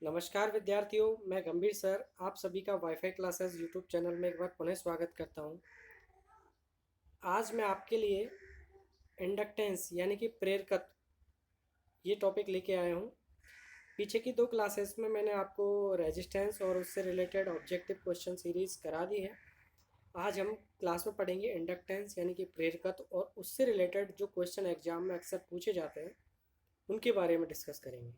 नमस्कार विद्यार्थियों, मैं गंभीर सर आप सभी का वाईफाई क्लासेस यूट्यूब चैनल में एक बार पुनः स्वागत करता हूं। आज मैं आपके लिए इंडक्टेंस यानी कि प्रेरकत्व ये टॉपिक लेके आया हूं। पीछे की दो क्लासेस में मैंने आपको रेजिस्टेंस और उससे रिलेटेड ऑब्जेक्टिव क्वेश्चन सीरीज करा दी है। आज हम क्लास में पढ़ेंगे इंडक्टेंस यानी कि प्रेरकत्व और उससे रिलेटेड जो क्वेश्चन एग्जाम में अक्सर पूछे जाते हैं उनके बारे में डिस्कस करेंगे।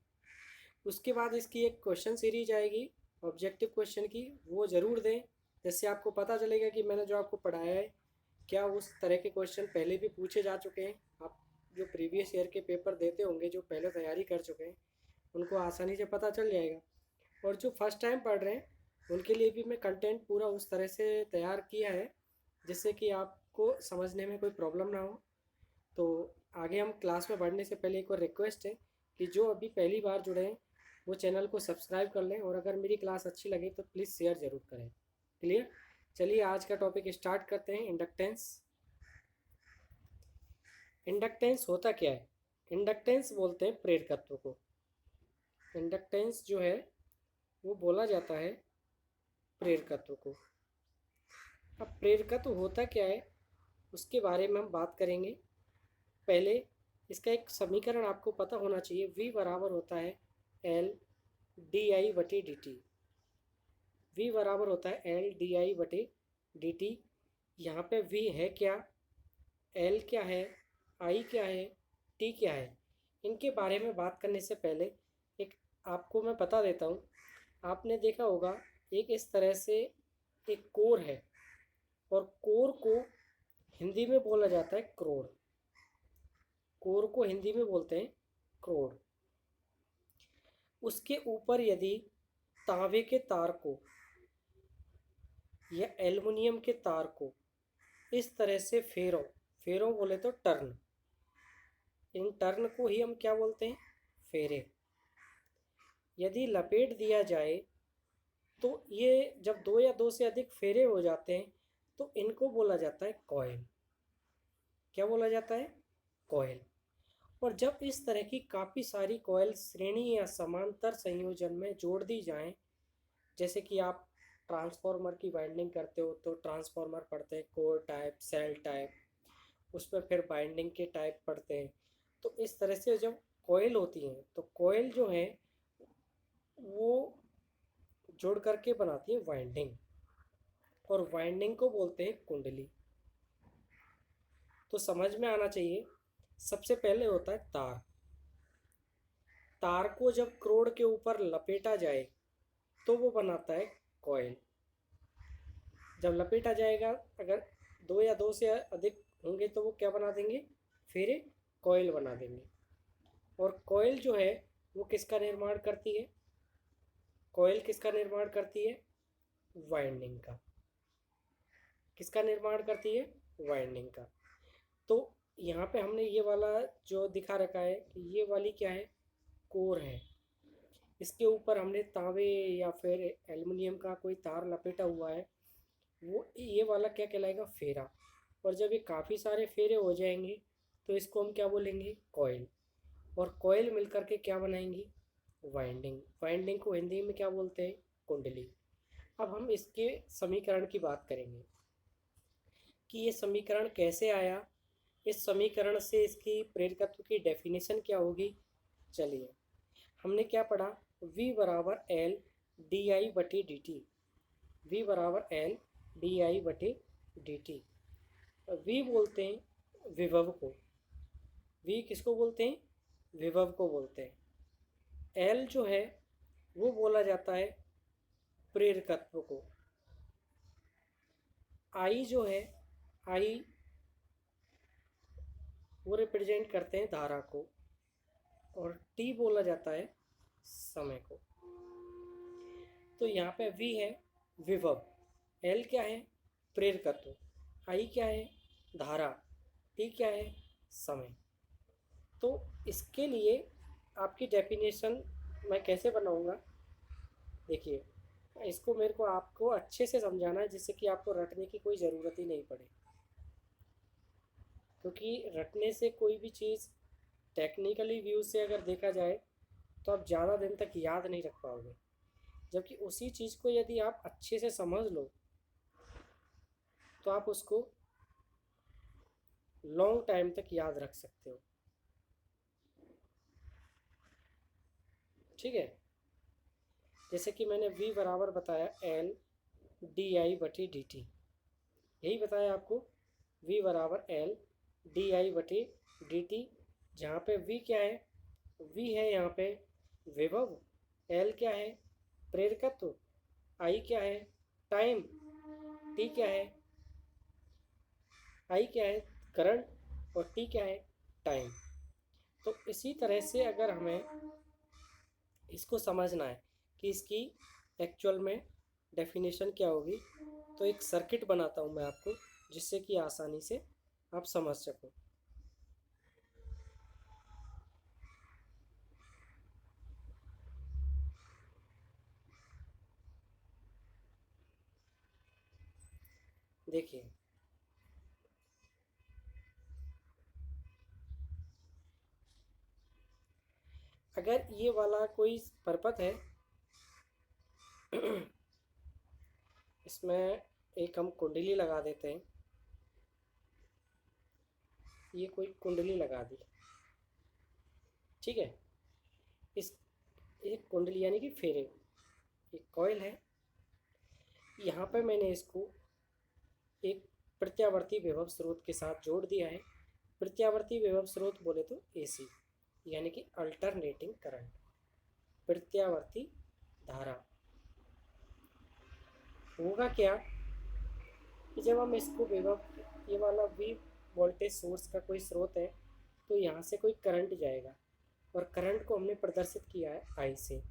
उसके बाद इसकी एक क्वेश्चन सीरीज आएगी ऑब्जेक्टिव क्वेश्चन की, वो ज़रूर दें, जिससे आपको पता चलेगा कि मैंने जो आपको पढ़ाया है क्या उस तरह के क्वेश्चन पहले भी पूछे जा चुके हैं। आप जो प्रीवियस ईयर के पेपर देते होंगे, जो पहले तैयारी कर चुके हैं, उनको आसानी से पता चल जाएगा। और जो फर्स्ट टाइम पढ़ रहे हैं उनके लिए भी मैं कंटेंट पूरा उस तरह से तैयार किया है जिससे कि आपको समझने में कोई प्रॉब्लम ना हो। तो आगे हम क्लास में बढ़ने से पहले एक और रिक्वेस्ट है कि जो अभी पहली बार जुड़े हैं वो चैनल को सब्सक्राइब कर लें, और अगर मेरी क्लास अच्छी लगे तो प्लीज़ शेयर ज़रूर करें। क्लियर? चलिए आज का टॉपिक स्टार्ट करते हैं। इंडक्टेंस। इंडक्टेंस होता क्या है? इंडक्टेंस बोलते हैं प्रेरकत्व को। इंडक्टेंस जो है वो बोला जाता है प्रेरकत्व को। अब प्रेरकत्व होता क्या है उसके बारे में हम बात करेंगे। पहले इसका एक समीकरण आपको पता होना चाहिए। V बराबर होता है एल डी आई बटे डी टी। V बराबर होता है एल डी आई बटे डी टी। यहाँ पे V है क्या, L क्या है, I क्या है, T क्या है, इनके बारे में बात करने से पहले एक आपको मैं बता देता हूँ। आपने देखा होगा एक इस तरह से एक कोर है, और कोर को हिंदी में बोला जाता है करोड़। कोर को हिंदी में बोलते हैं करोड़। उसके ऊपर यदि तांबे के तार को या एल्युमिनियम के तार को इस तरह से फेरो, फेरो बोले तो टर्न, इन टर्न को ही हम क्या बोलते हैं? फेरे। यदि लपेट दिया जाए तो ये जब दो या दो से अधिक फेरे हो जाते हैं तो इनको बोला जाता है कॉइल। क्या बोला जाता है? कॉइल। और जब इस तरह की काफ़ी सारी कॉइल श्रेणी या समांतर संयोजन में जोड़ दी जाएं, जैसे कि आप ट्रांसफार्मर की वाइंडिंग करते हो तो ट्रांसफार्मर पढ़ते हैं कोर टाइप, सेल टाइप, उसमें फिर बाइंडिंग के टाइप पढ़ते हैं। तो इस तरह से जब कॉइल होती हैं तो कॉइल जो है वो जोड़ करके बनाती है वाइंडिंग, और वाइंडिंग को बोलते हैं कुंडली। तो समझ में आना चाहिए। सबसे पहले होता है तार। तार को जब क्रोड के ऊपर लपेटा जाए तो वो बनाता है कॉइल। जब लपेटा जाएगा, अगर दो या दो से अधिक होंगे तो वो क्या बना देंगे? फिर कॉइल बना देंगे। और कॉइल जो है वो किसका निर्माण करती है? कॉइल किसका निर्माण करती है? वाइंडिंग का। किसका निर्माण करती है? वाइंडिंग का। तो यहाँ पे हमने ये वाला जो दिखा रखा है कि ये वाली क्या है? कोर है। इसके ऊपर हमने तांबे या फिर एल्युमिनियम का कोई तार लपेटा हुआ है, वो ये वाला क्या कहलाएगा? फेरा। और जब ये काफ़ी सारे फेरे हो जाएंगे तो इसको हम क्या बोलेंगे? कॉइल। और कॉइल मिलकर के क्या बनाएंगी? वाइंडिंग। वाइंडिंग को हिंदी में क्या बोलते हैं? कुंडली। अब हम इसके समीकरण की बात करेंगे कि ये समीकरण कैसे आया, इस समीकरण से इसकी प्रेरकत्व की डेफिनेशन क्या होगी। चलिए, हमने क्या पढ़ा? V बराबर एल डी आई बटी डी टी। V बराबर एल डी आई बटे डी टी। वी बोलते हैं विभव को। वी किसको बोलते हैं? विभव को बोलते हैं। एल जो है वो बोला जाता है प्रेरकत्व को। आई जो है, आई वो रिप्रेजेंट करते हैं धारा को, और टी बोला जाता है समय को। तो यहाँ पे वी है विभव, एल क्या है? प्रेरकत्व, आई क्या है? धारा, टी क्या है? समय। तो इसके लिए आपकी डेफिनेशन मैं कैसे बनाऊंगा? देखिए, इसको मेरे को आपको अच्छे से समझाना है जिससे कि आपको रटने की कोई ज़रूरत ही नहीं पड़े, क्योंकि रटने से कोई भी चीज़ टेक्निकली व्यू से अगर देखा जाए तो आप ज़्यादा दिन तक याद नहीं रख पाओगे। जबकि उसी चीज़ को यदि आप अच्छे से समझ लो तो आप उसको लॉन्ग टाइम तक याद रख सकते हो। ठीक है, जैसे कि मैंने v बराबर बताया एल डी आई बटी डी टी, यही बताया आपको, v बराबर एल डी आई बटी डी टी, जहाँ पे v क्या है, v है यहाँ पे विभव, l क्या है प्रेरकत्व, I क्या है टाइम, t क्या है, I क्या है करंट और t क्या है टाइम। तो इसी तरह से अगर हमें इसको समझना है कि इसकी एक्चुअल में डेफिनेशन क्या होगी, तो एक सर्किट बनाता हूँ मैं आपको, जिससे कि आसानी से आप समझ सको। देखिए, अगर ये वाला कोई पर्पथ है इसमें एक हम कुंडली लगा देते हैं, ये कोई कुंडली लगा दी, ठीक है। इस एक कुंडली यानी कि फेरे, एक कॉइल है, यहाँ पे मैंने इसको एक प्रत्यावर्ती विभव स्रोत के साथ जोड़ दिया है। प्रत्यावर्ती विभव स्रोत बोले तो एसी, यानी कि अल्टरनेटिंग करंट, प्रत्यावर्ती धारा। होगा क्या कि जब हम इसको विभव, ये वाला वी वोल्टेज सोर्स का कोई स्रोत है, तो यहाँ से कोई करंट जाएगा और करंट को हमने प्रदर्शित किया है आई से।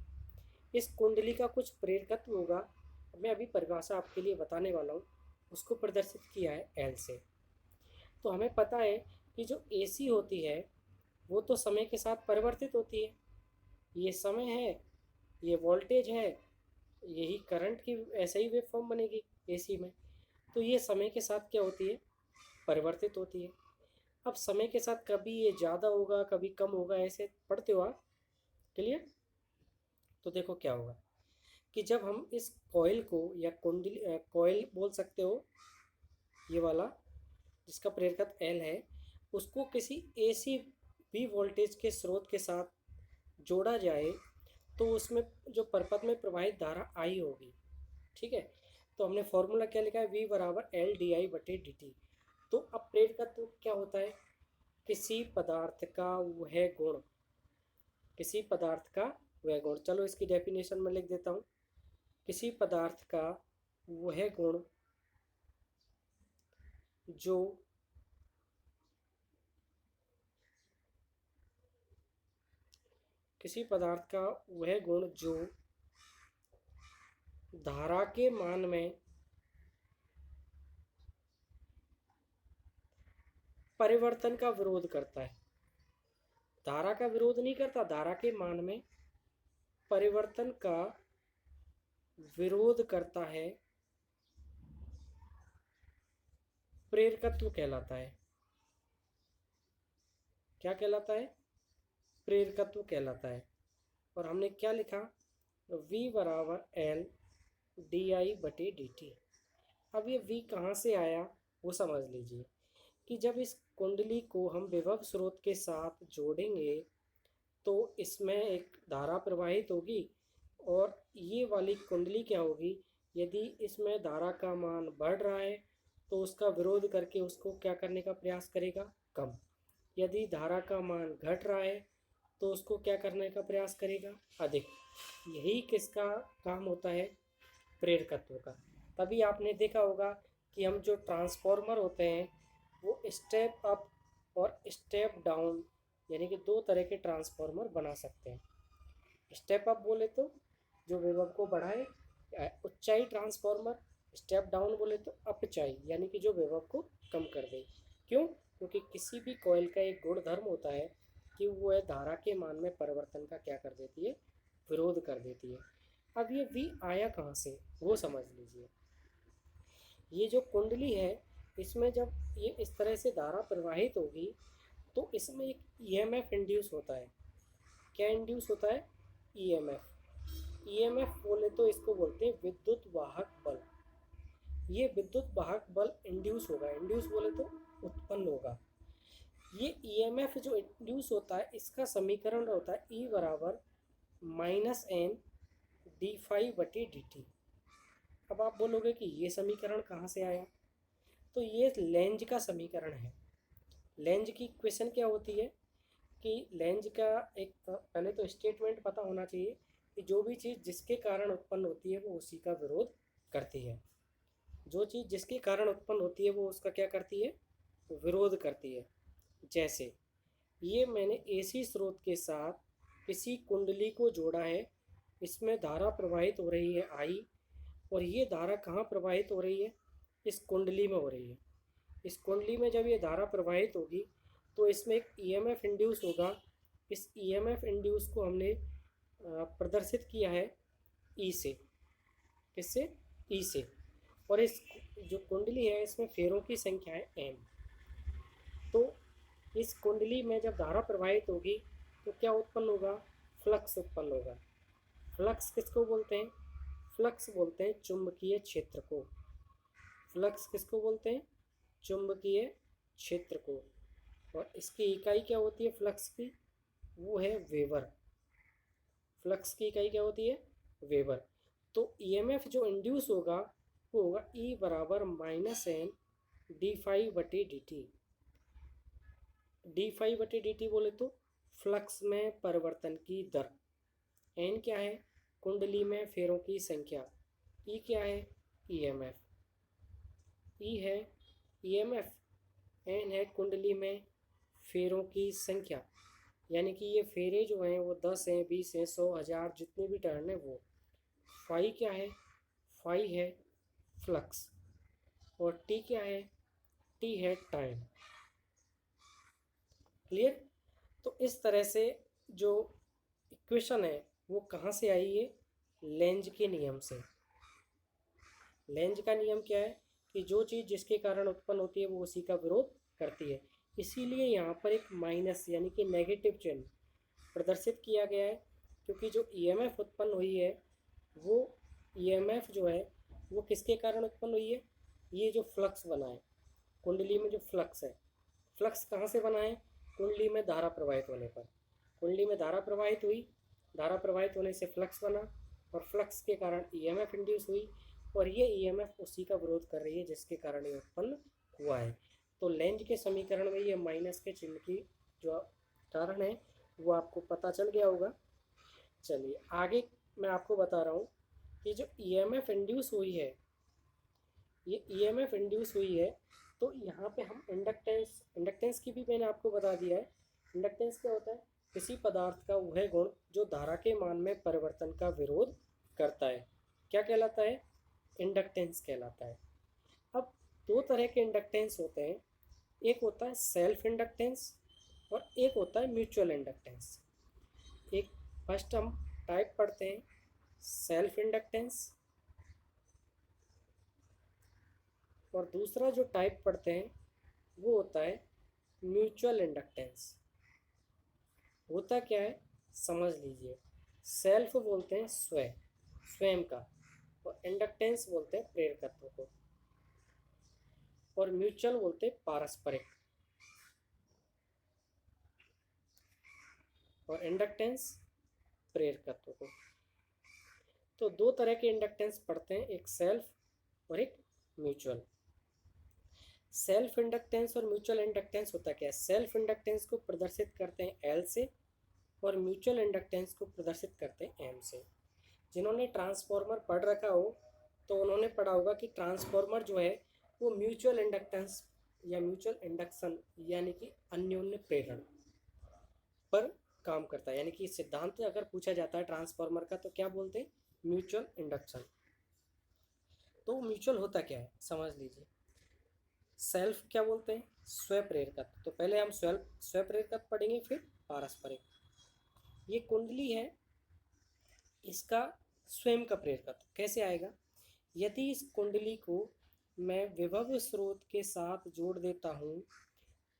इस कुंडली का कुछ प्रेरकत्व होगा, मैं अभी परिभाषा आपके लिए बताने वाला हूँ, उसको प्रदर्शित किया है एल से। तो हमें पता है कि जो एसी होती है वो तो समय के साथ परिवर्तित होती है, ये समय है, ये वोल्टेज है, यही करंट की ऐसे ही वेव फॉर्म बनेगी एसी में। तो ये समय के साथ क्या होती है, परिवर्तित होती है। अब समय के साथ कभी ये ज़्यादा होगा कभी कम होगा, ऐसे पढ़ते हो आप, क्लियर। तो देखो क्या होगा कि जब हम इस कॉइल को या कुंडली, कॉइल बोल सकते हो ये वाला, जिसका प्रेरकत्व एल है, उसको किसी एसी भी वोल्टेज के स्रोत के साथ जोड़ा जाए, तो उसमें जो परपथ में प्रवाहित धारा आई होगी, ठीक है। तो हमने फॉर्मूला क्या लिखा है, v बराबर एल डी आई बटे डी टी। तो अब प्रेरकत्व क्या होता है, किसी पदार्थ का वह गुण, किसी पदार्थ का वह गुण, चलो इसकी डेफिनेशन में लिख देता हूँ, किसी पदार्थ का वह गुण जो किसी पदार्थ का वह गुण जो धारा के मान में परिवर्तन का विरोध करता है, धारा का विरोध नहीं करता, धारा के मान में परिवर्तन का विरोध करता है, प्रेरकत्व कहलाता है। क्या कहलाता है, प्रेरकत्व कहलाता है। और हमने क्या लिखा, v बराबर एल डी आई बटे डी टी। अब ये v कहाँ से आया वो समझ लीजिए कि जब इस कुंडली को हम विभव स्रोत के साथ जोड़ेंगे तो इसमें एक धारा प्रवाहित होगी, और ये वाली कुंडली क्या होगी, यदि इसमें धारा का मान बढ़ रहा है तो उसका विरोध करके उसको क्या करने का प्रयास करेगा, कम। यदि धारा का मान घट रहा है तो उसको क्या करने का प्रयास करेगा, अधिक। यही किसका काम होता है, प्रेरकत्व का। तभी आपने देखा होगा कि हम जो ट्रांसफॉर्मर होते हैं वो स्टेप अप और स्टेप डाउन, यानी कि दो तरह के ट्रांसफॉर्मर बना सकते हैं। स्टेप अप बोले तो जो विभव को बढ़ाए, ऊंचाई ट्रांसफॉर्मर। स्टेप डाउन बोले तो अपचाई, यानी कि जो विभव को कम कर दे। क्यों, क्योंकि किसी भी कॉइल का एक गुण धर्म होता है कि वो धारा के मान में परिवर्तन का क्या कर देती है, विरोध कर देती है। अब ये वी आया कहाँ से वो समझ लीजिए। ये जो कुंडली है इसमें जब ये इस तरह से धारा प्रवाहित होगी तो इसमें एक ईएमएफ इंड्यूस होता है। क्या इंड्यूस होता है, ईएमएफ। ईएमएफ बोले तो इसको बोलते हैं विद्युत वाहक बल। ये विद्युत वाहक बल इंड्यूस होगा, इंड्यूस बोले तो उत्पन्न होगा। ये ईएमएफ जो इंड्यूस होता है इसका समीकरण होता है ई बराबर माइनस एन डी फाइव बटे डी टी। अब आप बोलोगे कि ये समीकरण कहाँ से आया, तो ये लेंज का समीकरण है। लेंज की इक्वेशन क्या होती है कि लेंज का एक पहले तो स्टेटमेंट पता होना चाहिए कि जो भी चीज़ जिसके कारण उत्पन्न होती है वो उसी का विरोध करती है। जो चीज़ जिसके कारण उत्पन्न होती है वो उसका क्या करती है, विरोध करती है। जैसे ये मैंने एसी स्रोत के साथ किसी कुंडली को जोड़ा है, इसमें धारा प्रवाहित हो रही है आई, और ये धारा कहाँ प्रवाहित हो रही है, इस कुंडली में हो रही है। इस कुंडली में जब ये धारा प्रवाहित होगी तो इसमें एक ईएमएफ इंड्यूस होगा। इस ईएमएफ इंड्यूस को हमने प्रदर्शित किया है ई से। किससे? ई से। और इस जो कुंडली है इसमें फेरों की संख्या है एम। तो इस कुंडली में जब धारा प्रवाहित होगी तो क्या उत्पन्न होगा, फ्लक्स उत्पन्न होगा। फ्लक्स किसको बोलते हैं? फ्लक्स बोलते हैं चुंबकीय क्षेत्र को। फ्लक्स किसको बोलते हैं? चुंबकीय क्षेत्र को। और इसकी इकाई क्या होती है फ्लक्स की? वो है वेबर। फ्लक्स की इकाई क्या होती है? वेबर। तो ईएमएफ जो इंड्यूस होगा वो होगा ई बराबर माइनस एन डी फाइव बटे डी टी। डी फाइव बटे डी टी बोले तो फ्लक्स में परिवर्तन की दर। एन क्या है? कुंडली में फेरों की संख्या। ई क्या है? ईएमएफ। ई है ईएमएफ, एन है कुंडली में फेरों की संख्या। यानी कि ये फेरे जो हैं वो 10 हैं, 20 हैं, 100, 1000, जितने भी टर्न है वो। फाई क्या है? फाई है फ्लक्स। और टी क्या है? टी है टाइम। क्लियर? तो इस तरह से जो इक्वेशन है वो कहाँ से आई है? लेंज के नियम से। लेंज का नियम क्या है कि जो चीज़ जिसके कारण उत्पन्न होती है वो उसी का विरोध करती है। इसीलिए यहाँ पर एक माइनस यानी कि नेगेटिव चिन्ह प्रदर्शित किया गया है, क्योंकि जो ईएमएफ उत्पन्न हुई है वो ईएमएफ जो है वो किसके कारण उत्पन्न हुई है? ये जो फ्लक्स बना है कुंडली में, जो फ्लक्स है, फ्लक्स कहाँ से बना है? कुंडली में धारा प्रवाहित होने पर। कुंडली में धारा प्रवाहित हुई, धारा प्रवाहित होने से फ्लक्स बना, और फ्लक्स के कारण ईएमएफ इंड्यूस हुई, और ये ईएमएफ उसी का विरोध कर रही है जिसके कारण ये उत्पन्न हुआ है। तो लेंज के समीकरण में ये माइनस के चिन्ह की जो कारण है वो आपको पता चल गया होगा। चलिए आगे मैं आपको बता रहा हूँ कि जो ईएमएफ इंड्यूस हुई है, ये ईएमएफ इंड्यूस हुई है, तो यहाँ पे हम इंडक्टेंस की भी मैंने आपको बता दिया है। इंडक्टेंस क्या होता है? किसी पदार्थ का वह गुण जो धारा के मान में परिवर्तन का विरोध करता है। क्या कहलाता है? इंडक्टेंस कहलाता है। अब दो तरह के इंडक्टेंस होते हैं, एक होता है सेल्फ इंडक्टेंस और एक होता है म्यूचुअल इंडक्टेंस। एक फर्स्ट हम टाइप पढ़ते हैं सेल्फ इंडक्टेंस, और दूसरा जो टाइप पढ़ते हैं वो होता है म्यूचुअल इंडक्टेंस। होता क्या है समझ लीजिए। सेल्फ बोलते हैं स्वयं का, और इंडक्टेंस बोलते हैं प्रेरकत्व को, और म्यूचुअल बोलते हैं पारस्परिक, और इंडक्टेंस प्रेरकत्व को। तो दो तरह के इंडक्टेंस पढ़ते हैं, एक सेल्फ और एक म्यूचुअल। सेल्फ इंडक्टेंस और म्यूचुअल इंडक्टेंस होता क्या है? सेल्फ इंडक्टेंस को प्रदर्शित करते हैं एल से, और म्यूचुअल इंडक्टेंस को प्रदर्शित करते हैं एम से। जिन्होंने ट्रांसफॉर्मर पढ़ रखा हो तो उन्होंने पढ़ा होगा कि ट्रांसफॉर्मर जो है वो म्यूचुअल इंडक्टेंस या म्यूचुअल इंडक्शन यानी कि अन्योन्य प्रेरण पर काम करता है। यानी कि सिद्धांत अगर पूछा जाता है ट्रांसफॉर्मर का तो क्या बोलते हैं? Mutual induction. तो म्यूचुअल होता क्या है समझ लीजिए। सेल्फ क्या बोलते हैं? स्व प्रेरकत्व। तो पहले हम स्व प्रेरकत्व पढ़ेंगे, फिर पारस्परिक। ये कुंडली है, इसका स्वयं का प्रेरकत्व कैसे आएगा? यदि इस कुंडली को मैं विभव स्रोत के साथ जोड़ देता हूँ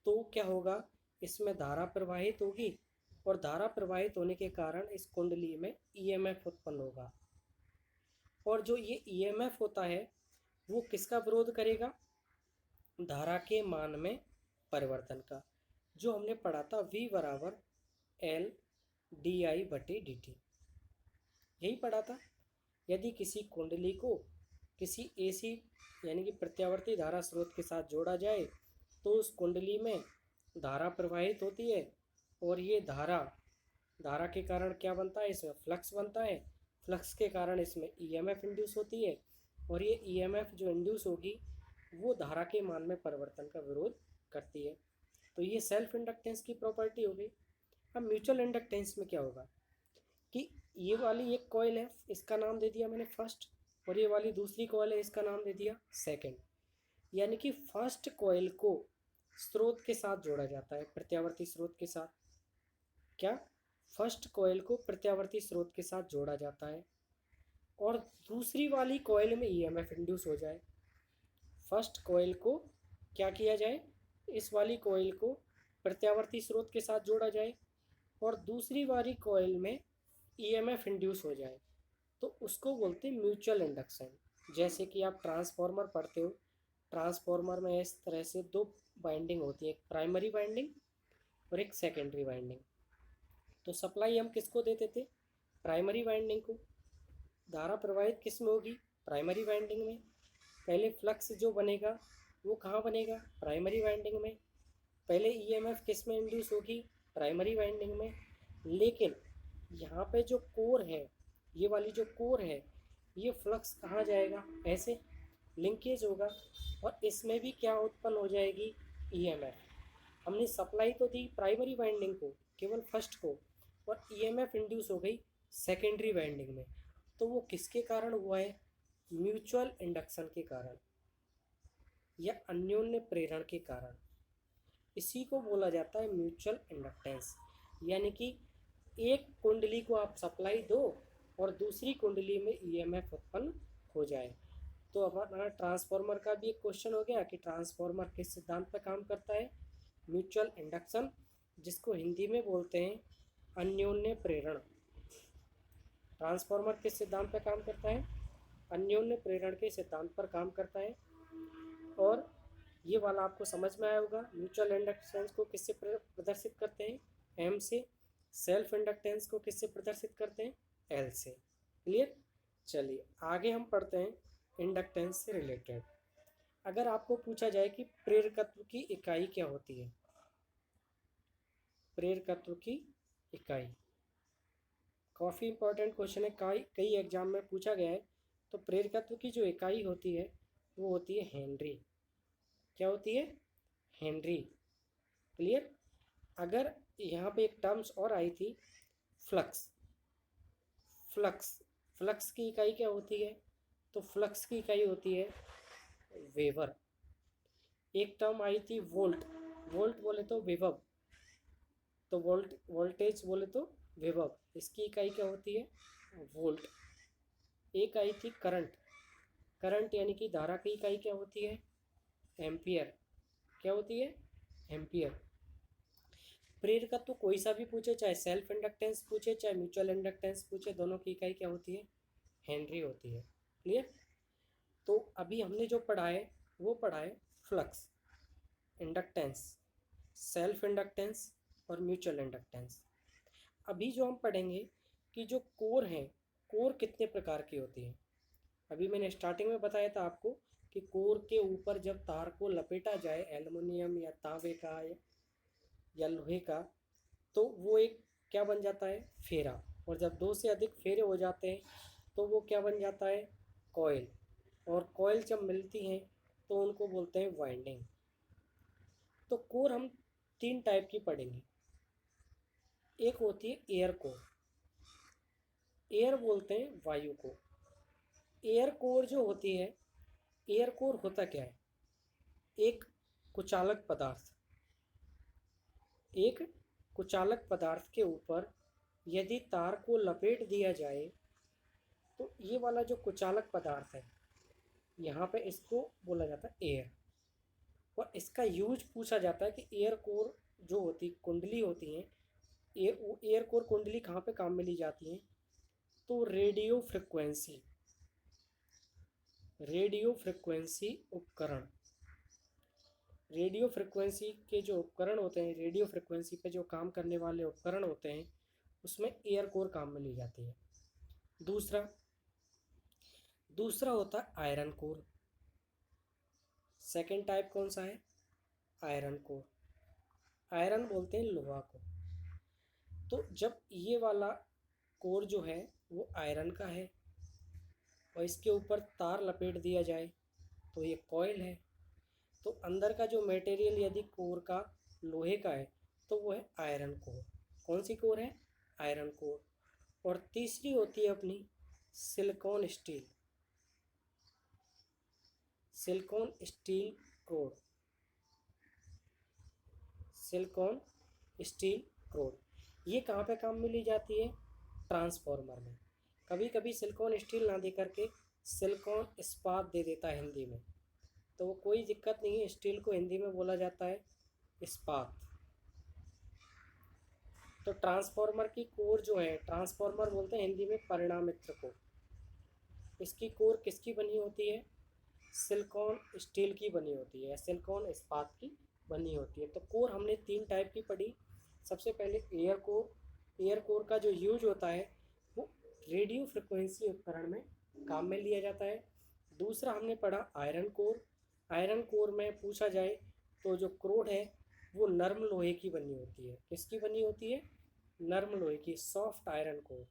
तो क्या होगा? इसमें धारा प्रवाहित होगी, और धारा प्रवाहित होने के कारण इस कुंडली में ईएमएफ उत्पन्न होगा। और जो ये ईएमएफ होता है वो किसका विरोध करेगा? धारा के मान में परिवर्तन का, जो हमने पढ़ा था V बराबर L di/dt, यही पढ़ा था। यदि किसी कुंडली को किसी एसी यानी कि प्रत्यावर्ती धारा स्रोत के साथ जोड़ा जाए तो उस कुंडली में धारा प्रवाहित होती है, और ये धारा के कारण क्या बनता है? इसमें फ्लक्स बनता है। फ्लक्स के कारण इसमें ईएमएफ इंड्यूस होती है, और ये ईएमएफ जो इंड्यूस होगी वो धारा के मान में परिवर्तन का विरोध करती है। तो ये सेल्फ इंडक्टेंस की प्रॉपर्टी हो गई। अब म्यूचुअल इंडक्टेंस में क्या होगा कि ये वाली एक कॉइल है, इसका नाम दे दिया मैंने फर्स्ट, और ये वाली दूसरी कॉइल है, इसका नाम दे दिया सेकंड। यानी कि फर्स्ट कॉइल को स्रोत के साथ जोड़ा जाता है, प्रत्यावर्ती स्रोत के साथ। क्या? फर्स्ट कॉइल को प्रत्यावर्ती स्रोत के साथ जोड़ा जाता है, और दूसरी वाली कॉइल में ईएमएफ इंड्यूस हो जाए। फर्स्ट कॉइल को क्या किया जाए? इस वाली कॉइल को प्रत्यावर्ती स्रोत के साथ जोड़ा जाए, और दूसरी वाली कॉइल में ईएमएफ इंड्यूस हो जाए, तो उसको बोलते हैं म्यूचुअल इंडक्शन। जैसे कि आप ट्रांसफार्मर पढ़ते हो, ट्रांसफार्मर में इस तरह से दो बाइंडिंग होती है, एक प्राइमरी बाइंडिंग और एक सेकेंडरी बाइंडिंग। तो सप्लाई हम किसको देते थे? प्राइमरी बाइंडिंग को। धारा प्रवाहित किस में होगी? प्राइमरी बाइंडिंग में। पहले फ्लक्स जो बनेगा वो कहाँ बनेगा? प्राइमरी बाइंडिंग में। पहले ईएमएफ किस में इंड्यूस होगी? प्राइमरी बाइंडिंग में। लेकिन यहाँ पे जो कोर है, ये वाली जो कोर है, ये फ्लक्स कहाँ जाएगा? ऐसे लिंकेज होगा, और इसमें भी क्या उत्पन्न हो जाएगी? ईएमएफ। हमने सप्लाई तो दी प्राइमरी वाइंडिंग को, केवल फर्स्ट को, और ईएमएफ इंड्यूस हो गई सेकेंडरी वाइंडिंग में। तो वो किसके कारण हुआ है? म्यूचुअल इंडक्शन के कारण या अन्योन्य प्रेरण के कारण। इसी को बोला जाता है म्यूचुअल इंडक्टेंस। यानी कि एक कुंडली को आप सप्लाई दो और दूसरी कुंडली में ईएमएफ उत्पन्न हो जाए। तो अब हमारा ट्रांसफार्मर का भी एक क्वेश्चन हो गया कि ट्रांसफार्मर किस सिद्धांत पर काम करता है? म्यूचुअल इंडक्शन, जिसको हिंदी में बोलते हैं अन्योन्य प्रेरण। ट्रांसफार्मर किस सिद्धांत पर काम करता है? अन्योन्य प्रेरण के सिद्धांत पर काम करता है। और ये वाला आपको समझ में आया होगा। म्यूचुअल इंडक्टेंस को किससे प्रदर्शित करते हैं? एम से। सेल्फ इंडक्टेंस को किससे प्रदर्शित करते हैं? एल से। क्लियर? चलिए आगे हम पढ़ते हैं इंडक्टेंस से रिलेटेड। अगर आपको पूछा जाए कि प्रेरकत्व की इकाई क्या होती है? प्रेरकत्व की इकाई काफ़ी इंपॉर्टेंट क्वेश्चन है, कई एग्जाम में पूछा गया है। तो प्रेरकत्व की जो इकाई होती है वो होती है हेनरी। क्या होती है? हेनरी। क्लियर? अगर यहाँ पे एक टर्म्स और आई थी, फ्लक्स। फ्लक्स की इकाई क्या होती है? तो फ्लक्स की इकाई होती है वेबर। एक टर्म आई थी वोल्ट। वोल्ट बोले तो विभव, तो वोल्टेज बोले तो विभव, इसकी इकाई क्या होती है? वोल्ट। एक आई थी करंट। करंट यानी कि धारा की इकाई क्या होती है? एम्पियर। क्या होती है? एम्पियर। प्रेरकत्व तो कोई सा भी पूछे, चाहे सेल्फ इंडक्टेंस पूछे चाहे म्यूचुअल इंडक्टेंस पूछे, दोनों की इकाई क्या होती है? हेनरी होती है। क्लियर? तो अभी हमने जो पढ़ा है वो पढ़ा है फ्लक्स, इंडक्टेंस, सेल्फ इंडक्टेंस और म्यूचुअल इंडक्टेंस। अभी जो हम पढ़ेंगे कि जो कोर है, कोर कितने प्रकार की होती है। अभी मैंने स्टार्टिंग में बताया था आपको कि कोर के ऊपर जब तार को लपेटा जाए, एल्युमिनियम या तांबे का या लोहे का, तो वो एक क्या बन जाता है? फेरा। और जब दो से अधिक फेरे हो जाते हैं तो वो क्या बन जाता है? कॉइल। और कॉइल जब मिलती हैं तो उनको बोलते हैं वाइंडिंग। तो कोर हम तीन टाइप की पढ़ेंगे। एक होती है एयर कोर। एयर बोलते हैं वायु को। एयर कोर जो होती है, एयर कोर होता क्या है? एक कुचालक पदार्थ, एक कुचालक पदार्थ के ऊपर यदि तार को लपेट दिया जाए तो ये वाला जो कुचालक पदार्थ है, यहाँ पे इसको बोला जाता है एयर। और इसका यूज पूछा जाता है कि एयर कोर जो होती कुंडली होती हैं एयर कोर कुंडली कहाँ पे काम में ली जाती है? तो रेडियो फ्रिक्वेंसी उपकरण, रेडियो फ्रिक्वेंसी के जो उपकरण होते हैं, रेडियो फ्रिक्वेंसी पे जो काम करने वाले उपकरण होते हैं, उसमें एयर कोर काम में ली जाती है। दूसरा दूसरा होता है आयरन कोर। सेकेंड टाइप कौन सा है? Iron core. आयरन बोलते हैं लोहा को। तो जब ये वाला कोर जो है वो आयरन का है और इसके ऊपर तार लपेट दिया जाए तो ये कॉइल है। तो अंदर का जो मटेरियल यदि कोर का लोहे का है तो वो है आयरन कोर। कौन सी कोर है? Iron core. और तीसरी होती है अपनी silicon steel, silicon steel core, silicon steel core. ये कहाँ पे काम में ली जाती है? ट्रांसफार्मर में। कभी कभी सिलिकॉन स्टील ना दे करके सिलिकॉन इस्पात दे देता है हिंदी में, तो वो कोई दिक्कत नहीं है, स्टील को हिंदी में बोला जाता है इस्पात। तो ट्रांसफार्मर की कोर जो है, ट्रांसफार्मर बोलते हैं हिंदी में परिणामित्र को। इसकी कोर किसकी बनी होती है? सिलिकॉन स्टील की बनी होती है, सिलिकॉन इस्पात की बनी होती है। तो कोर हमने 3 टाइप की पढ़ी। सबसे पहले एयर कोर। एयर कोर का जो यूज होता है वो रेडियो फ्रिक्वेंसी उपकरण में काम में लिया जाता है। दूसरा हमने पढ़ा आयरन कोर। आयरन कोर में पूछा जाए तो जो क्रोड है वो नर्म लोहे की बनी होती है। किसकी बनी होती है? नर्म लोहे की, सॉफ्ट आयरन कोर।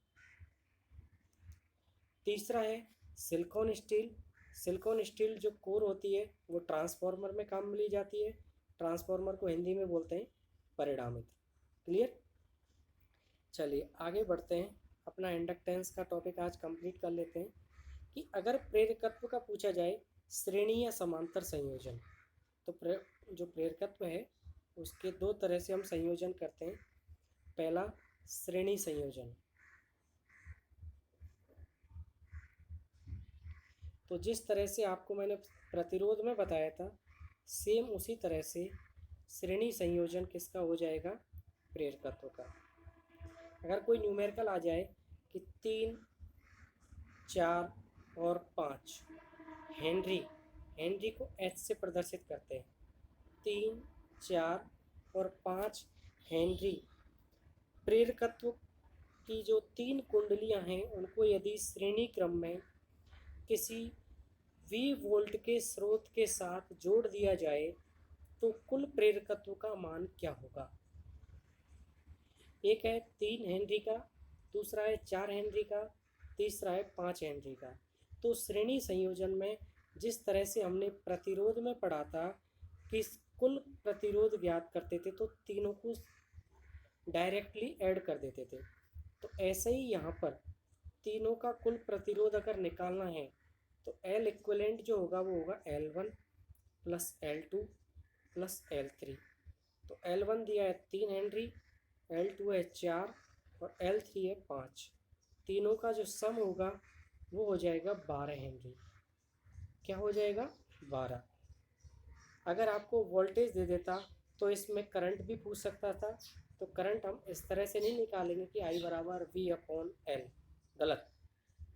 तीसरा है सिलिकॉन स्टील। सिलिकॉन स्टील जो कोर होती है वो ट्रांसफार्मर में काम में ली जाती है। ट्रांसफार्मर को हिंदी में बोलते हैं परिणामित्र। क्लियर? चलिए आगे बढ़ते हैं, अपना इंडक्टेंस का टॉपिक आज कंप्लीट कर लेते हैं कि अगर प्रेरकत्व का पूछा जाए श्रेणी या समांतर संयोजन, तो जो प्रेरकत्व है उसके 2 तरह से हम संयोजन करते हैं। पहला श्रेणी संयोजन। तो जिस तरह से आपको मैंने प्रतिरोध में बताया था, सेम उसी तरह से श्रेणी संयोजन किसका हो जाएगा? प्रेरकत्व का। अगर कोई न्यूमेरिकल आ जाए कि 3, 4 और 5 हेनरी, हेनरी को एच से प्रदर्शित करते हैं। 3, 4 और 5 हेनरी। प्रेरकत्व की जो 3 कुंडलियां हैं उनको यदि श्रेणी क्रम में किसी V वोल्ट के स्रोत के साथ जोड़ दिया जाए तो कुल प्रेरकत्व का मान क्या होगा? एक है 3 हेनरी का, दूसरा है 4 हेनरी का, तीसरा है 5 हेनरी का। तो श्रेणी संयोजन में जिस तरह से हमने प्रतिरोध में पढ़ा था कि कुल प्रतिरोध ज्ञात करते थे तो तीनों को डायरेक्टली ऐड कर देते थे, तो ऐसे ही यहाँ पर तीनों का कुल प्रतिरोध अगर निकालना है तो L इक्विवेलेंट जो होगा वो होगा L1 plus L2 plus L3। तो L1 दिया है 3 हेनरी, L2 है 4 और L3 है 5। तीनों का जो सम होगा वो हो जाएगा 12 हेनरी। क्या हो जाएगा? 12। अगर आपको वोल्टेज दे देता तो इसमें करंट भी पूछ सकता था, तो करंट हम इस तरह से नहीं निकालेंगे कि I बराबर V/L। गलत।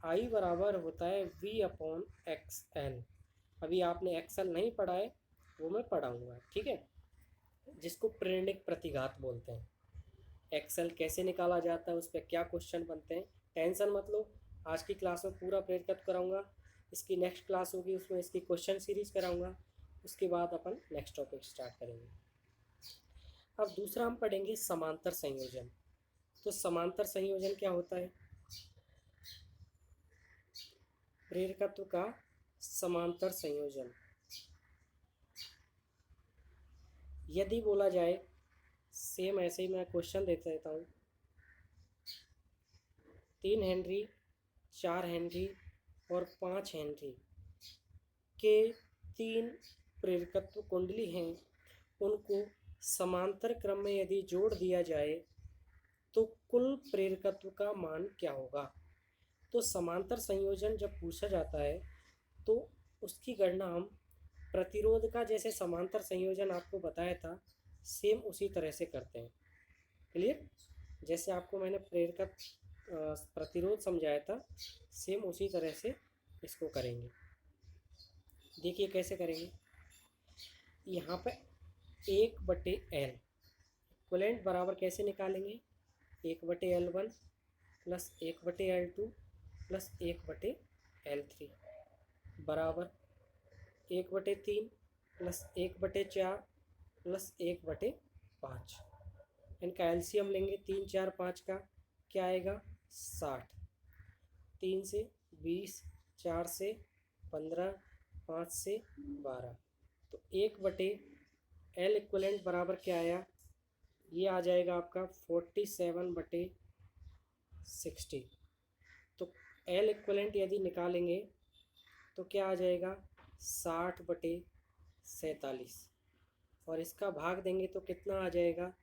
I बराबर होता है V/XL। अभी आपने एक्सएल नहीं पढ़ा है, वो मैं पढ़ाऊँगा, ठीक है, जिसको प्रेरणिक प्रतिघात बोलते हैं। एक्सेल कैसे निकाला जाता है, उस पर क्या क्वेश्चन बनते हैं, टेंशन मत लो। आज की क्लास में पूरा प्रेरकत्व कराऊंगा। इसकी नेक्स्ट क्लास होगी, उसमें इसकी क्वेश्चन सीरीज कराऊंगा। उसके बाद अपन नेक्स्ट टॉपिक स्टार्ट करेंगे। अब दूसरा हम पढ़ेंगे समांतर संयोजन। तो समांतर संयोजन क्या होता है? प्रेरकत्व का समांतर संयोजन। यदि बोला जाए, सेम ऐसे ही मैं क्वेश्चन देता हूँ, 3 हेनरी, 4 हेनरी और 5 हेनरी के 3 प्रेरकत्व कुंडली हैं, उनको समांतर क्रम में यदि जोड़ दिया जाए तो कुल प्रेरकत्व का मान क्या होगा? तो समांतर संयोजन जब पूछा जाता है तो उसकी गणना हम प्रतिरोध का जैसे समांतर संयोजन आपको बताया था सेम उसी तरह से करते हैं। क्लियर? जैसे आपको मैंने प्रेरक प्रतिरोध समझाया था, सेम उसी तरह से इसको करेंगे। देखिए कैसे करेंगे। यहाँ पे 1/L इक्विवेलेंट बराबर कैसे निकालेंगे, 1/L1 plus 1/L2 plus 1/L3 बराबर 1/3 प्लस 1/4 प्लस 1/5। इनका एलसीएम लेंगे 3 4 5 का, क्या आएगा 60। 3 से 20, 4 से 15, 5 से 12, तो 1/L इक्विवेलेंट बराबर क्या आया, ये आ जाएगा आपका 47/60। तो L इक्विवेलेंट यदि निकालेंगे तो क्या आ जाएगा 60/47, और इसका भाग देंगे तो कितना आ जाएगा,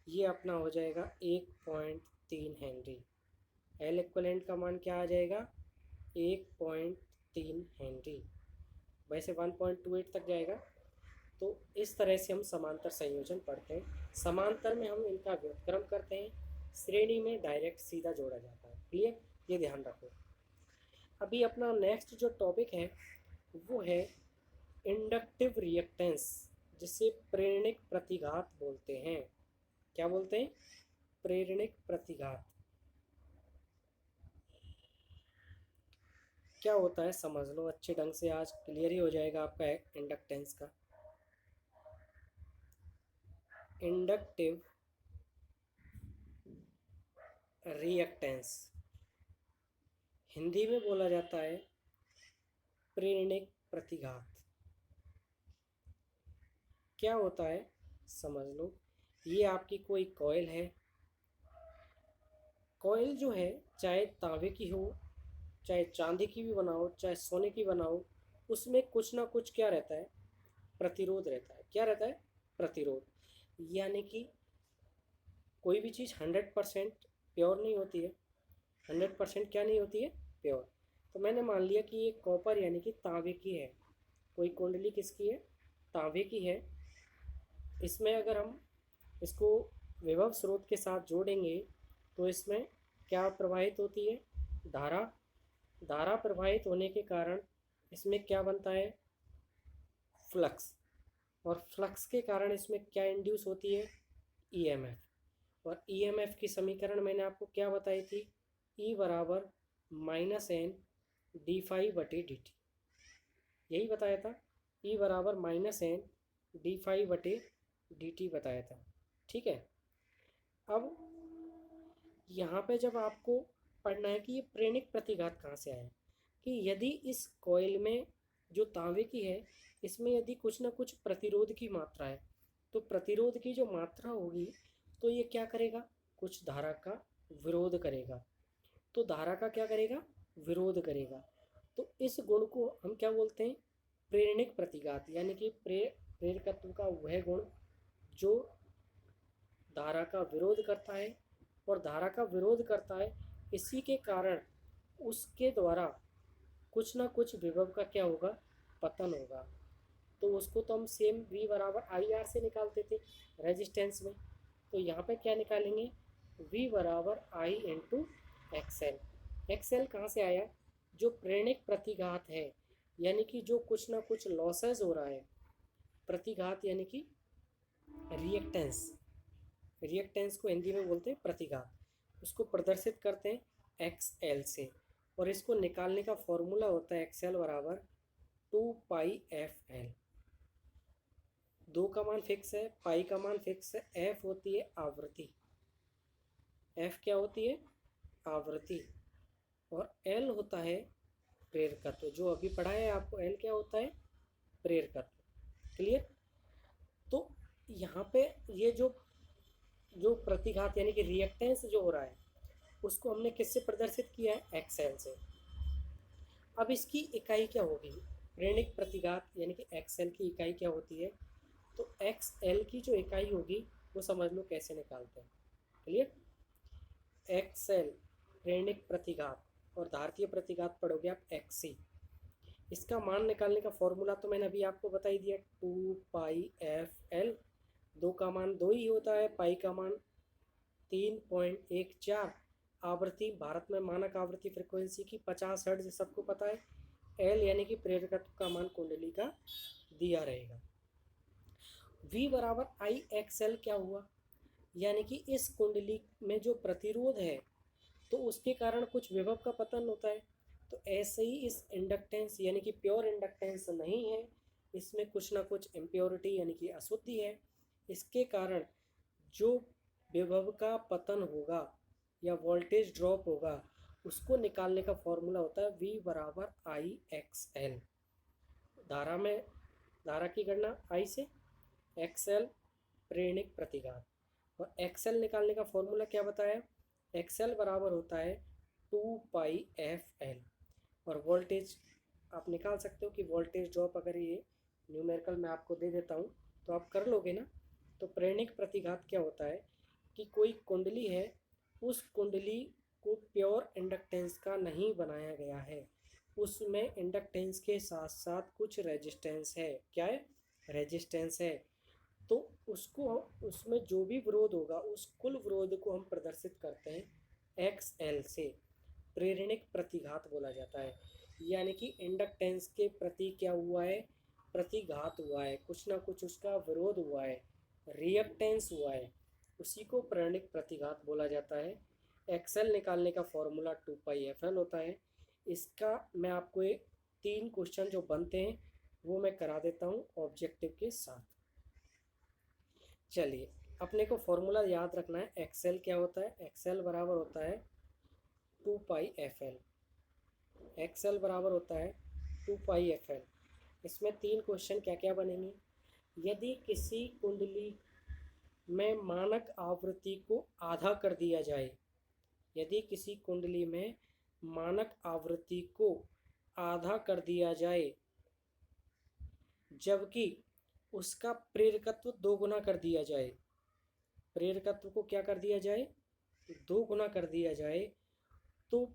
ये अपना हो जाएगा 1.3 हेनरी। L इक्विवेलेंट का मान क्या आ जाएगा 1.3 हेनरी, वैसे 1.28 तक जाएगा। तो इस तरह से हम समांतर संयोजन पढ़ते हैं। समांतर में हम इनका व्युत्क्रम करते हैं, श्रेणी में डायरेक्ट सीधा जोड़ा जाता है। क्लियर, ये ध्यान रखो। अभी अपना नेक्स्ट जो टॉपिक है वो है इंडक्टिव रिएक्टेंस, जिसे प्रेरणिक प्रतिघात बोलते हैं। क्या बोलते हैं, प्रेरणिक प्रतिघात। क्या होता है समझ लो अच्छे ढंग से, आज क्लियर ही हो जाएगा आपका इंडक्टेंस का। इंडक्टिव रिएक्टेंस हिंदी में बोला जाता है प्रेरणिक प्रतिघात। क्या होता है समझ लो, ये आपकी कोई कॉइल है। कॉइल जो है चाहे तांबे की हो, चाहे चांदी की भी बनाओ, चाहे सोने की बनाओ, उसमें कुछ ना कुछ क्या रहता है, प्रतिरोध रहता है। क्या रहता है, प्रतिरोध। यानी कि कोई भी चीज़ 100% प्योर नहीं होती है। 100% क्या नहीं होती है, प्योर। तो मैंने मान लिया कि ये कॉपर यानी कि तांबे की है, कोई कुंडली किसकी है, तांबे की है। इसमें अगर हम इसको विभव स्रोत के साथ जोड़ेंगे तो इसमें क्या प्रवाहित होती है, धारा। धारा प्रवाहित होने के कारण इसमें क्या बनता है, फ्लक्स। और फ्लक्स के कारण इसमें क्या इंड्यूस होती है, ईएमएफ। और ईएमएफ की समीकरण मैंने आपको क्या बताई थी, ई बराबर -n d∅dt, यही बताया था। ई बराबर -n d∅dt बताया था। ठीक है। अब यहाँ पे जब आपको पढ़ना है कि ये प्रेरणिक प्रतिघात कहाँ से आया, कि यदि इस कॉइल में जो तांबे की है इसमें यदि कुछ ना कुछ प्रतिरोध की मात्रा है, तो प्रतिरोध की जो मात्रा होगी तो ये क्या करेगा, कुछ धारा का विरोध करेगा। तो धारा का क्या करेगा, विरोध करेगा। तो इस गुण को हम क्या बोलते हैं, प्रेरणिक प्रतिघात। यानी कि प्रेरकत्व का वह गुण जो धारा का विरोध करता है, और धारा का विरोध करता है, इसी के कारण उसके द्वारा कुछ ना कुछ विभव का क्या होगा, पतन होगा। तो उसको तो हम सेम V बराबर IR से निकालते थे रेजिस्टेंस में। तो यहाँ पे क्या निकालेंगे, V बराबर I इंटू XL। XL कहाँ से आया, जो प्रेरणिक प्रतिघात है, यानी कि जो कुछ ना कुछ लॉसेज हो रहा है। प्रतिघात यानी कि रिएक्टेंस, रिएक्टेंस को हिंदी में बोलते हैं प्रतिघात। उसको प्रदर्शित करते हैं XL से, और इसको निकालने का फॉर्मूला होता है XL बराबर 2πfL। 2 का मान फिक्स है, पाई का मान फिक्स है, F होती है आवृत्ति। F क्या होती है, आवृत्ति। और L होता है प्रेरकत्व, जो अभी पढ़ा है आपको। L क्या होता है, प्रेरकत्व। क्लियर। तो यहाँ पे ये जो प्रतिघात यानी कि रिएक्टेंस जो हो रहा है उसको हमने किससे प्रदर्शित किया है, XL से। अब इसकी इकाई क्या होगी, प्रेरणिक प्रतिघात यानी कि XL की इकाई क्या होती है, तो XL की जो इकाई होगी वो समझ लो कैसे निकालते हैं। क्लियर। XL प्रेरणिक प्रतिघात, और धारतीय प्रतिघात पढ़ोगे आप XC। इसका मान निकालने का फॉर्मूला तो मैंने अभी आपको बता ही दिया, 2πfL। 2 का मान 2 ही होता है, पाई का मान 3.14 आवृत्ति, भारत में मानक आवृत्ति फ्रिक्वेंसी की 50 हर्ट्ज सबको पता है। एल यानी कि प्रेरकत्व का मान कुंडली का दिया रहेगा। V बराबर आई एक्स एल क्या हुआ, यानी कि इस कुंडली में जो प्रतिरोध है तो उसके कारण कुछ विभव का पतन होता है। तो ऐसे ही इस इंडक्टेंस यानी कि प्योर इंडक्टेंस नहीं है, इसमें कुछ ना कुछ इम्प्योरिटी यानी कि अशुद्धि है। इसके कारण जो विभव का पतन होगा या वोल्टेज ड्रॉप होगा उसको निकालने का फॉर्मूला होता है V बराबर आई एक्स एल। धारा की गणना I से, एक्स एल प्रेरणिक प्रतिघात, और एक्स एल निकालने का फॉर्मूला क्या बताया, एक्स एल बराबर होता है 2πfl। और वोल्टेज आप निकाल सकते हो कि वोल्टेज ड्रॉप, अगर ये न्यूमेरिकल मैं आपको दे देता हूँ तो आप कर लोगे ना। तो प्रेरणिक प्रतिघात क्या होता है कि कोई कुंडली है, उस कुंडली को प्योर इंडक्टेंस का नहीं बनाया गया है, उसमें इंडक्टेंस के साथ साथ कुछ रेजिस्टेंस है। क्या है, रेजिस्टेंस है। तो उसको, उसमें जो भी विरोध होगा उस कुल विरोध को हम प्रदर्शित करते हैं एक्स एल से, प्रेरणिक प्रतिघात बोला जाता है। यानी कि इंडक्टेंस के प्रति क्या हुआ है, प्रतिघात हुआ है, कुछ ना कुछ उसका विरोध हुआ है, रिएक्टेंस हुआ है, उसी को प्रेरणिक प्रतिघात बोला जाता है। एक्सएल निकालने का फॉर्मूला 2πfl होता है। इसका मैं आपको 3 क्वेश्चन जो बनते हैं वो मैं करा देता हूँ ऑब्जेक्टिव के साथ। चलिए, अपने को फॉर्मूला याद रखना है। एक्सएल क्या होता है, एक्सएल बराबर होता है 2πfl। एक्सएल बराबर होता है 2πfl। इसमें 3 क्वेश्चन क्या क्या बनेंगे, यदि किसी कुंडली में मानक आवृत्ति को आधा कर दिया जाए, यदि किसी कुंडली में मानक आवृत्ति को आधा कर दिया जाए जबकि उसका प्रेरकत्व 2 गुना कर दिया जाए, प्रेरकत्व को क्या कर दिया जाए, 2 गुना कर दिया जाए, तो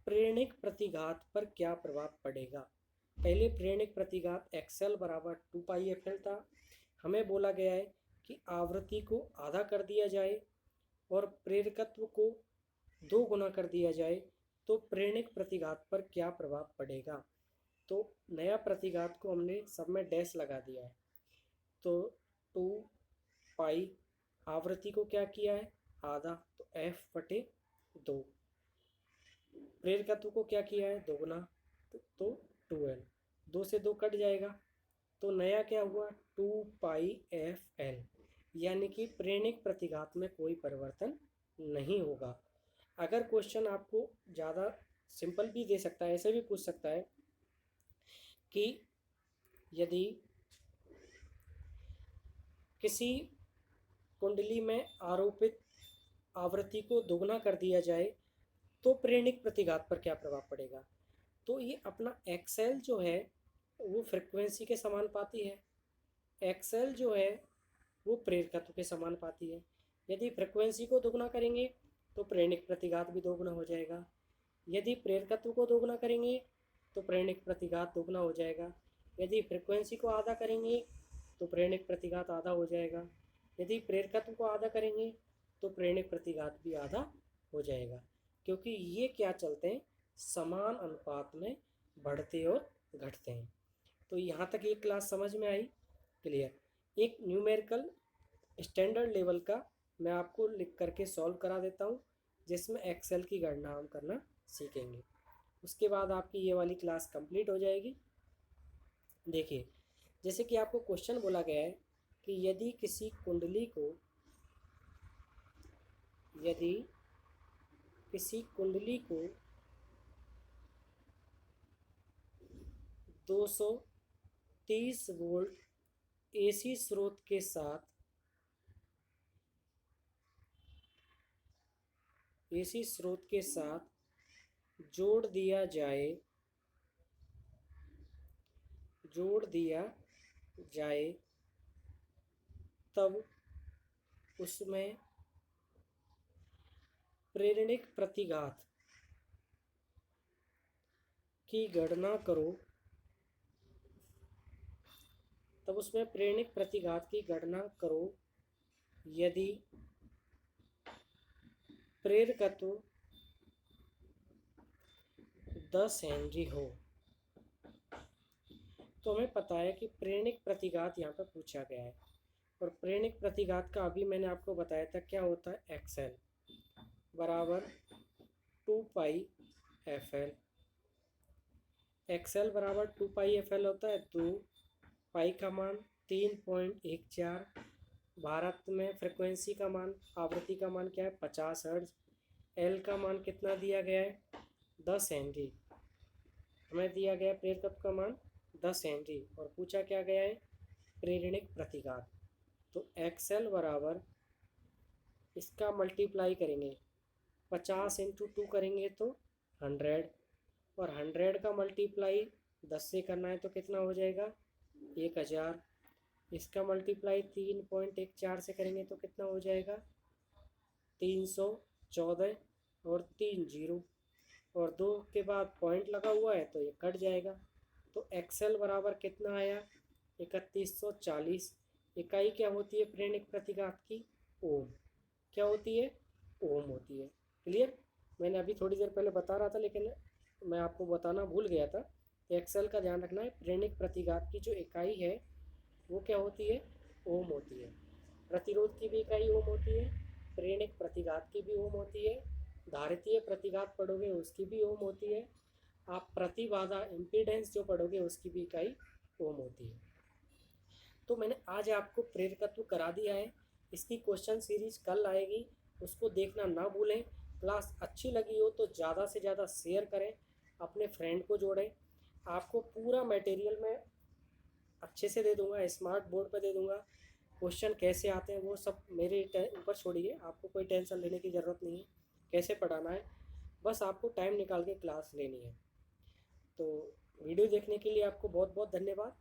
प्रेरणिक प्रतिघात पर क्या प्रभाव पड़ेगा। पहले प्रेरणिक प्रतिघात एक्सएल बराबर 2πfl था। हमें बोला गया है कि आवृत्ति को आधा कर दिया जाए और प्रेरकत्व को 2 गुना कर दिया जाए तो प्रेरणिक प्रतिघात पर क्या प्रभाव पड़ेगा। तो नया प्रतिघात को हमने सब में डैश लगा दिया है। तो 2π आवृत्ति को क्या किया है, आधा, तो f/2। प्रेरकत्व को क्या किया है, 2 गुना, तो 2l, 2 से 2 कट जाएगा, तो नया क्या हुआ 2πfl। यानी कि प्रेरणिक प्रतिघात में कोई परिवर्तन नहीं होगा। अगर क्वेश्चन आपको ज़्यादा सिंपल भी दे सकता है, ऐसे भी पूछ सकता है कि यदि किसी कुंडली में आरोपित आवृत्ति को दोगुना कर दिया जाए तो प्रेरणिक प्रतिघात पर क्या प्रभाव पड़ेगा। तो ये अपना एक्सएल जो है वो फ्रिक्वेंसी के समानुपाती है, एक्सएल जो है वो प्रेरकत्व के समानुपाती है। यदि फ्रिक्वेंसी को दोगुना करेंगे तो प्रेरणिक प्रतिघात भी दोगुना हो जाएगा, यदि प्रेरकत्व को दोगुना करेंगे तो प्रेरणिक प्रतिघात दोगुना हो जाएगा, यदि फ्रिक्वेंसी को आधा करेंगे तो प्रेरणिक प्रतिघात आधा हो जाएगा, यदि प्रेरकत्व को आधा करेंगे तो प्रेरणिक प्रतिघात भी आधा हो जाएगा, क्योंकि ये क्या चलते हैं, समान अनुपात में बढ़ते और घटते हैं। तो यहाँ तक ये क्लास समझ में आई, क्लियर। एक न्यूमेरिकल स्टैंडर्ड लेवल का मैं आपको लिख करके सॉल्व करा देता हूँ जिसमें एक्सेल की गणना हम करना सीखेंगे। उसके बाद आपकी ये वाली क्लास कंप्लीट हो जाएगी। देखिए, जैसे कि आपको क्वेश्चन बोला गया है कि यदि किसी कुंडली को 230 वोल्ट एसी स्रोत के साथ जोड़ दिया जाए तब उसमें प्रेरणिक प्रतिघात की गणना करो, यदि प्रेरकत्व 10 हेनरी हो, तो हमें पता है कि प्रेरणिक प्रतिघात यहाँ पर पूछा गया है। और प्रेरणिक प्रतिघात का अभी मैंने आपको बताया था क्या होता है, एक्सएल बराबर 2πfl। एक्सएल बराबर 2πfl होता है। 2 पाई का मान 3.14, भारत में फ्रिक्वेंसी का मान, आवृत्ति का मान क्या है, 50 हर्ट्ज। एल का मान कितना दिया गया है, 10 हेनरी। हमें दिया गया प्रेरकत्व का मान 10 हेनरी और पूछा क्या गया है, प्रेरणिक प्रतिघात। तो एक्सएल बराबर इसका मल्टीप्लाई करेंगे, 50 इंटू 2 करेंगे तो 100, और 100 का मल्टीप्लाई 10 से करना है तो कितना हो जाएगा, 1000। इसका मल्टीप्लाई 3.14 से करेंगे तो कितना हो जाएगा, 314, और 3 जीरो, और 2 के बाद पॉइंट लगा हुआ है तो ये कट जाएगा। तो एक्सएल बराबर कितना आया, 3140। इकाई क्या होती है प्रेरणिक प्रतिघात की, ओम। क्या होती है, ओम होती है। क्लियर। मैंने अभी थोड़ी देर पहले बता रहा था लेकिन मैं आपको बताना भूल गया था। एक्सएल का ध्यान रखना है, प्रेरणिक प्रतिघात की जो इकाई है वो क्या होती है, ओम होती है। प्रतिरोध की भी इकाई ओम होती है, प्रेरणिक प्रतिघात की भी ओम होती है, धारितीय प्रतिघात पढ़ोगे उसकी भी ओम होती है, आप प्रतिबाधा इम्पीडेंस जो पढ़ोगे उसकी भी इकाई ओम होती है। तो मैंने आज आपको प्रेरकत्व करा दिया है। इसकी क्वेश्चन सीरीज कल आएगी, उसको देखना ना भूलें। क्लास अच्छी लगी हो तो ज़्यादा से ज़्यादा शेयर करें, अपने फ्रेंड को जोड़ें। आपको पूरा मटेरियल मैं अच्छे से दे दूंगा, स्मार्ट बोर्ड पर दे दूंगा। क्वेश्चन कैसे आते हैं वो सब मेरे ऊपर छोड़िए, आपको कोई टेंशन लेने की ज़रूरत नहीं है कैसे पढ़ाना है, बस आपको टाइम निकाल के क्लास लेनी है। तो वीडियो देखने के लिए आपको बहुत बहुत धन्यवाद।